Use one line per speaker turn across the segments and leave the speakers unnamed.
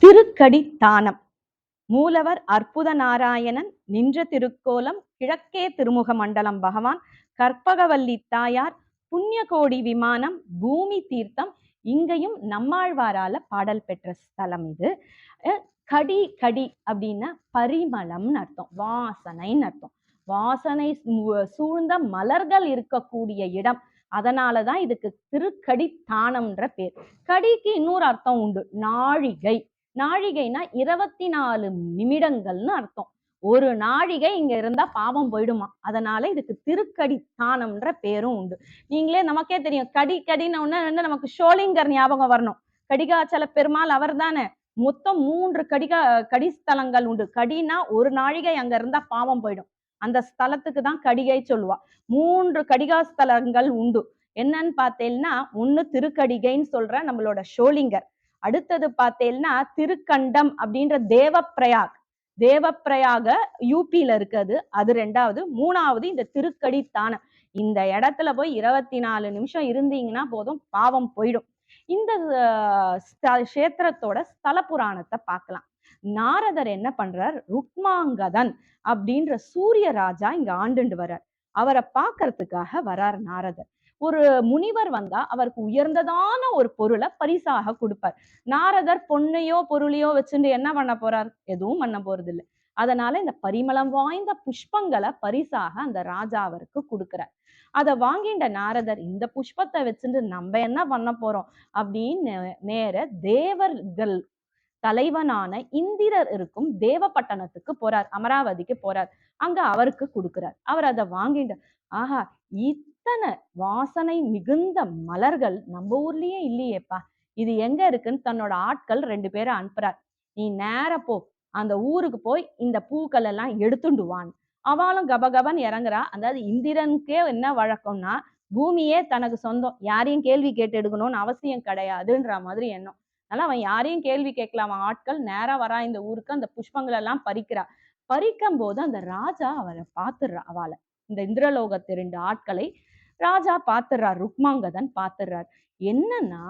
திருக்கடி தானம். மூலவர் அற்புத நாராயணன் நின்ற திருக்கோலம் கிழக்கே திருமுக மண்டலம் பகவான் கற்பகவல்லி தாயார் புண்ணிய கோடி விமானம் பூமி தீர்த்தம். இங்கேயும் நம்மாழ்வாரால பாடல் பெற்ற ஸ்தலம் இது. கடி கடி அப்படின்னா பரிமளம்னு அர்த்தம், வாசனைன்னு அர்த்தம். வாசனை சூழ்ந்த மலர்கள் இருக்கக்கூடிய இடம். அதனாலதான் இதுக்கு திருக்கடி தானம்ன்ற பேர். கடிக்கு இன்னொரு அர்த்தம் உண்டு, நாழிகை. நாழிகைனா 24 நிமிடங்கள்னு அர்த்தம். ஒரு நாழிகை இங்க இருந்தா பாவம் போயிடுமா, அதனால இதுக்கு திருக்கடி தானம்ன்ற பேரும் உண்டு. நீங்களே நமக்கே தெரியும், கடி கடின்னு நமக்கு ஷோலிங்கர் ஞாபகம் வரணும். கடிகாச்சல பெருமாள் அவர் தானே. மொத்தம் 3 கடிஸ்தலங்கள் உண்டு. கடினா ஒரு நாழிகை அங்க இருந்தா பாவம் போயிடும், அந்த ஸ்தலத்துக்கு தான் கடிகை சொல்லுவா. 3 கடிகாஸ்தலங்கள் உண்டு. என்னன்னு பார்த்தேன்னா, ஒண்ணு திருக்கடிகைன்னு சொல்ற நம்மளோட ஷோலிங்கர். அடுத்தது பார்த்தேன்னா திருக்கண்டம் அப்படின்ற தேவப்பிரயாக யூபியில இருக்குது, அது 2வது. 3வது இந்த திருக்கடி தானம். இந்த இடத்துல போய் 24 நிமிஷம் இருந்தீங்கன்னா போதும், பாவம் போயிடும். இந்த கஷேத்திரத்தோட ஸ்தல புராணத்தை பார்க்கலாம். நாரதர் என்ன பண்றார், ருக்மாங்கதன் அப்படின்ற சூரிய ராஜா இங்க ஆண்டுண்டு வர்றார். அவரை பார்க்கறதுக்காக வரார் நாரதர். ஒரு முனிவர் வந்தா அவருக்கு உயர்ந்ததான ஒரு பொருளை பரிசாக கொடுப்பார். நாரதர் பொண்ணையோ பொருளையோ வச்சுட்டு என்ன பண்ண போறார், எதுவும் பண்ண போறது இல்லை. அதனால இந்த பரிமளம் வாய்ந்த புஷ்பங்களை பரிசாக அந்த ராஜா அவருக்கு கொடுக்கிறார். அதை வாங்கின்ற நாரதர், இந்த புஷ்பத்தை வச்சுட்டு நம்ம என்ன பண்ண போறோம் அப்படின்னு நேர தேவர்கள் தலைவனான இந்திரர் இருக்கும் தேவப்பட்டணத்துக்கு போறார், அமராவதிக்கு போறார். அங்க அவருக்கு கொடுக்கிறார். அவர் அதை வாங்கிட்டு, ஆஹா, இத்தனை வாசனை மிகுந்த மலர்கள் நம்ம ஊர்லயே இல்லையேப்பா, இது எங்க இருக்குன்னு தன்னோட ஆட்கள் 2 பேரை அனுப்புறார். நீ நேர போ, அந்த ஊருக்கு போய் இந்த பூக்கள் எல்லாம் எடுத்துண்டுவான். அவளும் கபகபன் இறங்குறா. அதாவது இந்திரனுக்கே என்ன வழக்கம்னா, பூமியே தனக்கு சொந்தம், யாரையும் கேள்வி கேட்டு எடுக்கணும்னு அவசியம் கிடையாதுன்ற மாதிரி எண்ணம். அதனால அவன் யாரையும் கேள்வி கேட்கல. அவன் ஆட்கள் நேரா வரா இந்த ஊருக்கு, அந்த புஷ்பங்கள் எல்லாம் பறிக்கிறா. பறிக்கும் போது அந்த ராஜா அவரை பார்த்துடுறா. அவளை, இந்த இந்திரலோகத்து 2 ஆட்களை ராஜா பார்த்துடுறார், ருக்மாங்கதன் பார்த்துடுறார். என்னன்னா,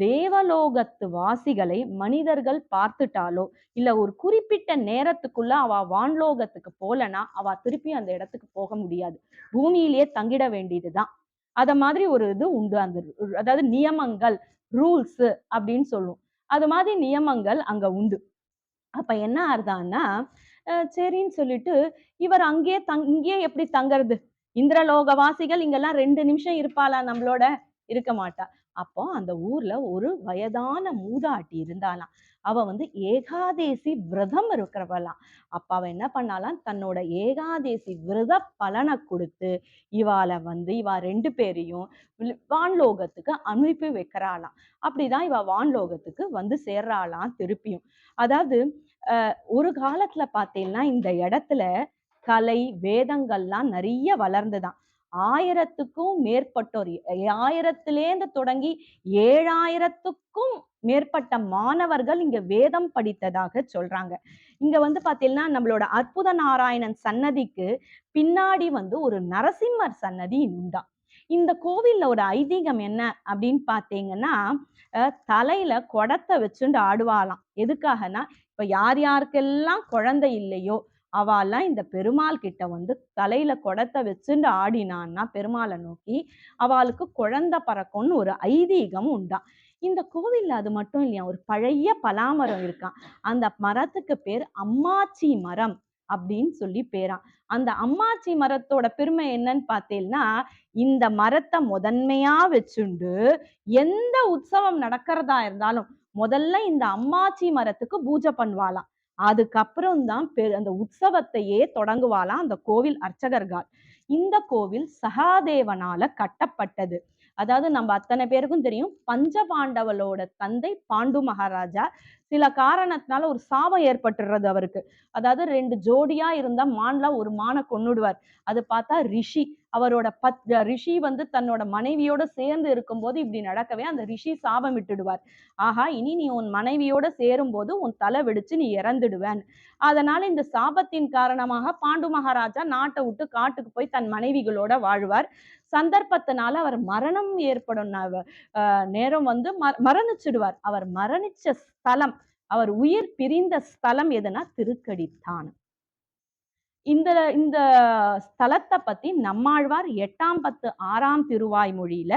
தேவலோகத்து வாசிகளை மனிதர்கள் பார்த்துட்டாலோ இல்ல ஒரு குறிப்பிட்ட நேரத்துக்குள்ள அவ வான்லோகத்துக்கு போலனா அவ திருப்பி அந்த இடத்துக்கு போக முடியாது, பூமியிலேயே தங்கிட வேண்டியதுதான். அத மாதிரி ஒரு இது உண்டு. அந்த அதாவது நியமங்கள், ரூல்ஸ் அப்படின்னு சொல்லுவோம். அது மாதிரி நியமங்கள் அங்க உண்டு. அப்ப என்ன ஆறுதான்னா, சரின்னு சொல்லிட்டு இவர் இங்கே எப்படி தங்கறது, இந்திரலோக வாசிகள் இங்கெல்லாம் 2 நிமிஷம் இருப்பாளா, நம்மளோட இருக்க மாட்டா. அப்போ அந்த ஊர்ல ஒரு வயதான மூதாட்டி இருந்தாலாம். அவ ஏகாதேசி விரதம் இருக்கிறவளாம். அப்ப அவ என்ன பண்ணாலாம், தன்னோட ஏகாதேசி விரத பலனை கொடுத்து இவாளை இவா 2 பேரையும் வான்லோகத்துக்கு அனுப்பி வைக்கிறாளாம். அப்படிதான் இவ வான்லோகத்துக்கு சேர்றாளாம் திருப்பியும். அதாவது ஒரு காலத்துல பார்த்தீங்கன்னா இந்த இடத்துல கலை வேதங்கள்லாம் நிறைய வளர்ந்துதான். 1000க்கும் மேற்பட்டோர், 1000லேருந்து தொடங்கி 7000க்கும் மேற்பட்ட மாணவர்கள் இங்க வேதம் படித்ததாக சொல்றாங்க. இங்க பாத்தீங்கன்னா நம்மளோட அற்புத நாராயணன் சன்னதிக்கு பின்னாடி ஒரு நரசிம்மர் சன்னதி உண்டா. இந்த கோவில்ல ஒரு ஐதீகம் என்ன அப்படின்னு பாத்தீங்கன்னா, தலையில குடத்தை வச்சுண்டு ஆடுவாளாம். எதுக்காகனா, இப்ப யாருக்கெல்லாம் குழந்தை இல்லையோ அவெல்லாம் இந்த பெருமாள் கிட்ட தலையில குடத்தை வச்சுண்டு ஆடினான்னா பெருமாளை நோக்கி அவளுக்கு குழந்தை பறக்கும்னு ஒரு ஐதீகம் உண்டா. இந்த கோவில்ல அது மட்டும் இல்லையா, ஒரு பழைய பலாமரம் இருக்கான். அந்த மரத்துக்கு பேர் அம்மாச்சி மரம் அப்படின்னு சொல்லி பேராம். அந்த அம்மாச்சி மரத்தோட பெருமை என்னன்னு பார்த்தேன்னா, இந்த மரத்தை முதன்மையா வச்சுண்டு எந்த உற்சவம் நடக்கிறதா இருந்தாலும் முதல்ல இந்த அம்மாச்சி மரத்துக்கு பூஜை பண்ணுவாளாம். அதுக்கப்புறம் தான் அந்த உற்சவத்தையே தொடங்குவாளாம் அந்த கோவில் அர்ச்சகர்கள். இந்த கோவில் சகாதேவனால கட்டப்பட்டது. அதாவது நம்ம அத்தனை பேருக்கும் தெரியும், பஞ்ச பாண்டவளோட தந்தை பாண்டு மகாராஜா சில காரணத்தினால ஒரு சாபம் ஏற்பட்டுறது அவருக்கு. அதாவது 2 ஜோடியா இருந்த மான்ல ஒரு மானை கொன்னுடுவார். அது பார்த்தா ரிஷி, அவரோட ரிஷி தன்னோட மனைவியோட சேர்ந்து இருக்கும்போது இப்படி நடக்கவே அந்த ரிஷி சாபம் விட்டுடுவார். ஆஹா, இனி நீ உன் மனைவியோட சேரும் போது உன் தலை வெடிச்சு நீ இறந்துடுவேன். அதனால இந்த சாபத்தின் காரணமாக பாண்டு மகாராஜா நாட்டை விட்டு காட்டுக்கு போய் தன் மனைவிகளோட வாழ்வார். சந்தர்ப்பத்தினால அவர் மரணம் ஏற்படும் நேரம் மரணிச்சிடுவார். அவர் மரணிச்ச ஸ்தலம் அவர் உயிர் பிரிந்த ஸ்தலம் எதுனா திருக்கடித்தானம். இந்த இந்த ஸ்தலத்தை பத்தி நம்மாழ்வார் 8ஆம் 10 6ஆம் திருவாய்மொழியில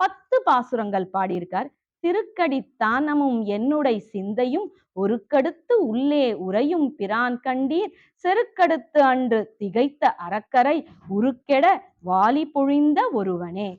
10 பாசுரங்கள் பாடியிருக்கார். திருக்கடித்தானமும் என்னுடை சிந்தையும் ஒருக்கடுத்து உள்ளே உறையும் பிரான் கண்டீர் செருக்கடுத்து அன்று திகைத்த அறக்கரை உருக்கெட வாலி பொழிந்த ஒருவனே.